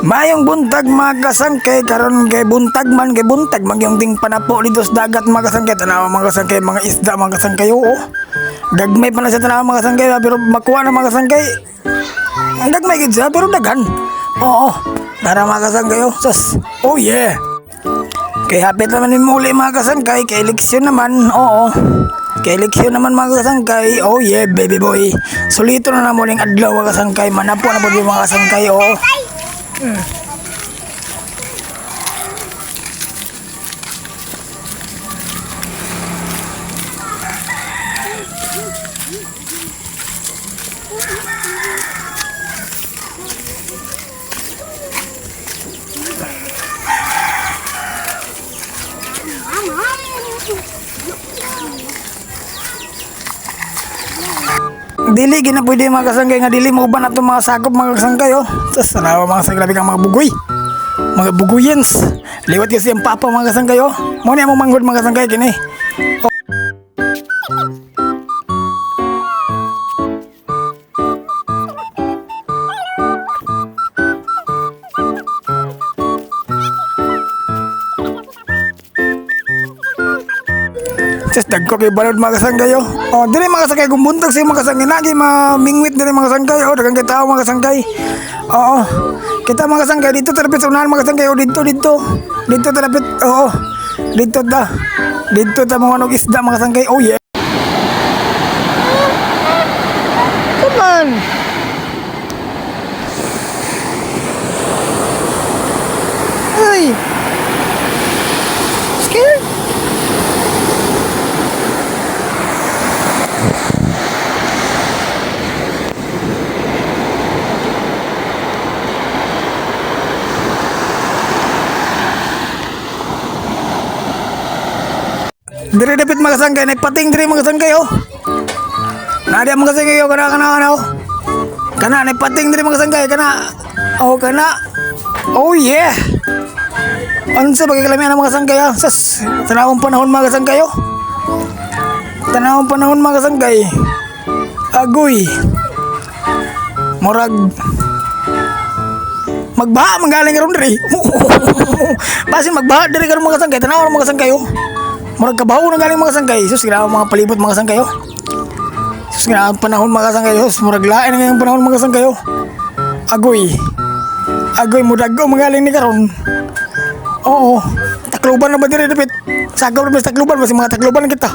Mayong buntag mga kasangkay karon kay buntag man magyong ding panapo dito sa dagat mga kasangkay. Tanawa mga kasangkay mga isda mga kasangkay. Oo. Gagmay pa na sa tanawa mga kasangkay pero makuha na mga kasangkay. Ang gagmay gid siya pero daghan. Oo. Tara mga kasangkay. Sus. Oh yeah. Kay hapit naman ni muli mga kasangkay kay eleksyon naman. Oo. Kay eleksyon naman mga kasangkay. Oh yeah baby boy. Sulito na muling adlaw mga kasangkay. Manapo na po mga kasangkay. Oo. Dili gina pwede mga kasangkay nga dili mo ba na itong mga sakop mga kasangkay oh. Tapos tanawa mga kasangkay grabe kang mga bugoy. Mga buguyens. Liwat kasi ang papa mga kasangkay oh. Muna mo manggod mga kasangkay kini. Just dagko kay balod mga kasangkay oh. Oh, dili mga kasangkay gumbuntag si mga kasangkay nagi mamingwit dili mga kasangkay oh, daghang kay tao mga kasangkay. Oo. Kita mga kasangkay dito talapit sa unahan mga kasangkay oh, dito. Dito talapit. Oo. Dito ta. Dito ta mga nog isda mga kasangkay. Oh yeah. Come on. Ay. Scared? Dire dapat mga kasangkay na pating dire mga kasangkay oh. Nada mga kasangkay oh kana oh. Kana na pating dire mga kasangkay kana. Oh kana. Oh yeah. Unsa bagay kalamian mga kasangkay ah. Sas tanawong panahon mga kasangkay oh. Tanawong panahon mga kasangkay. Agoy. Murag magbaha manggaling karon dire. Basi magbaha dire karon mga kasangkay. Tanawon mga kasangkay oh. Murag kabaho na galing mga kasangkay. Sus grabe mga palibot mga kasangkay oh. Sus grabe panahon mga kasangkay oh. Murag lain na ngayong panahon mga kasangkay oh. Agoy. Agoy mudago magaling ni karon. Oo. Takluban na ba dire dapat? Sagaw na ba takluban basi mga takluban kita.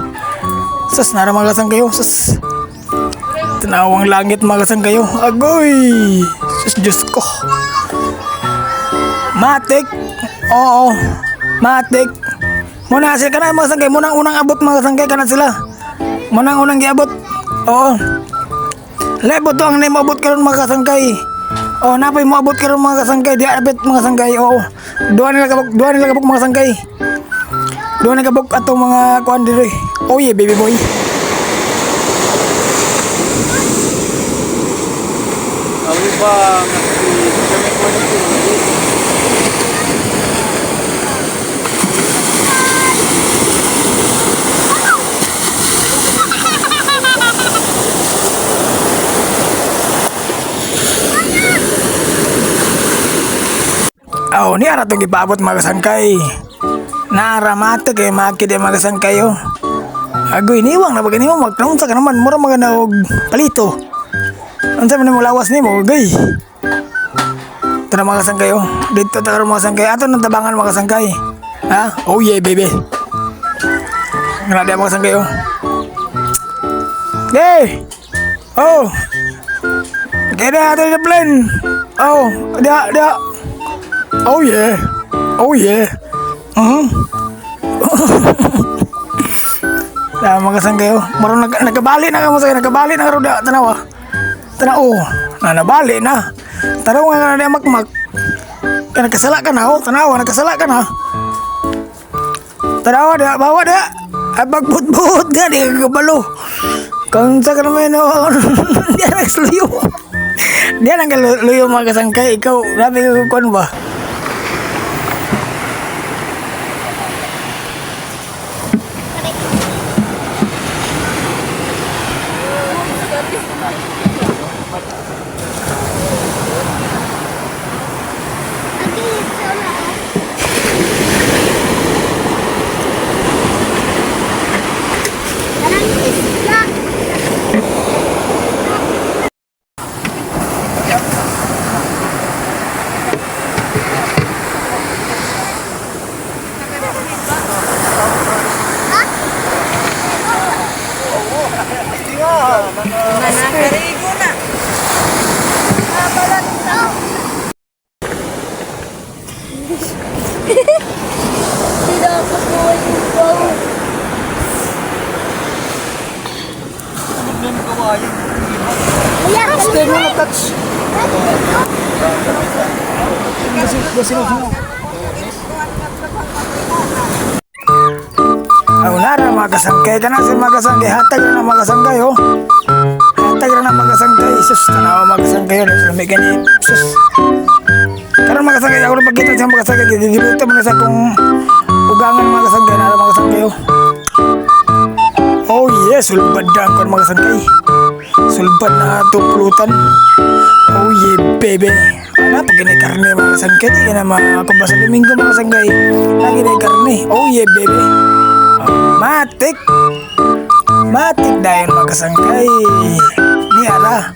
Sus nara mga kasangkay oh. Sus. Tanawang langit mga kasangkay oh. Agoy. Sus Diyos ko. Matik. Oo. Matik. Muna sila kana mga kasangkay, munang unang abot mga kasangkay kana sila. Munang unang giabot. Oo. Lebot to ang naimabot karon mga kasangkay. Oh, napay mo abot karon mga kasangkay, di abot mga kasangkay. Oo. Duha nila kabuk mga kasangkay. Duha nila kabuk atong mga kuan diri. Oh yeah, baby boy. Awi ba kami ko Oh, ni ara tong gipabot mga kasangkay. Naramate kay makid mga kasangkay oh. Agoy niwang na bagani mo magtanong ka naman mura magana og palito. Unsa man mo lawas nimo, gay. Tara mga kasangkay oh. Dito ta karon mga kasangkay ato nang tabangan mga kasangkay. Ha? Oh yeah baby. Ngala mga kasangkay oh. Hey. Oh. Kaya ada plan. Oh, dia. Oh yeah. Oh yeah. Nah, mga kasangkay oh. Maron nagkabali na kamo sa nagkabali na roda tanawa. Tanaw. Na nabali na. Tanaw nga na makmak. Kaya nagkasala ka na oh. Tanawa nagkasala ka na. Tanawa da bawa da. Abagbut-but ga di kabalo. Kung sa naman oh. Dia nagluyo. Dia nang luyo mga kasangkay ikaw. Grabe ko kon ba? Ang nara mga kasangkay ka na si mga kasangkay. Hatag na mga kasangkay oh. Hatag na mga kasangkay. Sus, tanawa mga kasangkay oh. Sus, may ganyan. Sus. Karena mga kasangkay ako na pagkita sa mga kasangkay. Dibuto mo na sa kong ugangan mga kasangkay. Nara mga kasangkay oh. Oh yes, sulbad na ako mga kasangkay. Sulbad na tuplutan. Oh yeah, baby. Ano, pag ganay karne mga kasangkay. Di ka na makakumpa sa Domingo mga kasangkay. Lagi na karne. Oh yeah, baby. Matik. Matik dahil mga kasangkay. Niyara.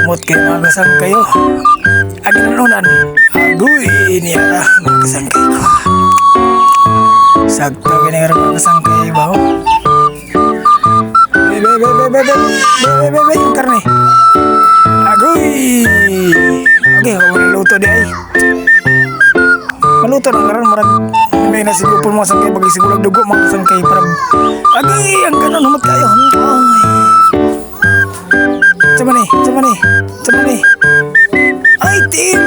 Mut kayo mga kasangkay oh. Aginanunan. Agoy, niyara mga kasangkay ko. Sakto ganyan mga kasangkay ba oh. Bebe, yung karne. Agoy. Okay, ako maluto di ay. Maluto na karon marag may nasigupon mga sangkay bagay sigulag dugo mga sangkay para agay ang kanon humot kayo. Sama ni. Ay til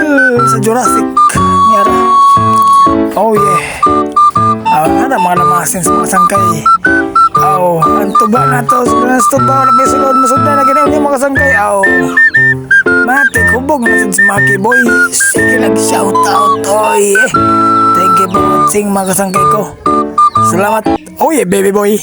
sa Jurassic Nyara. Oh yeah. Ada mga lamasin sa mga sangkay. Ang tuba na to. Sa tuba na may sulod. Masud na ginaw niya mga sangkay. Matik, hubog na sa Maki Boy. Sige lang, shout out. Oy. Thank you for watching mga kasangkay ko. Salamat. Oh yeah, baby boy.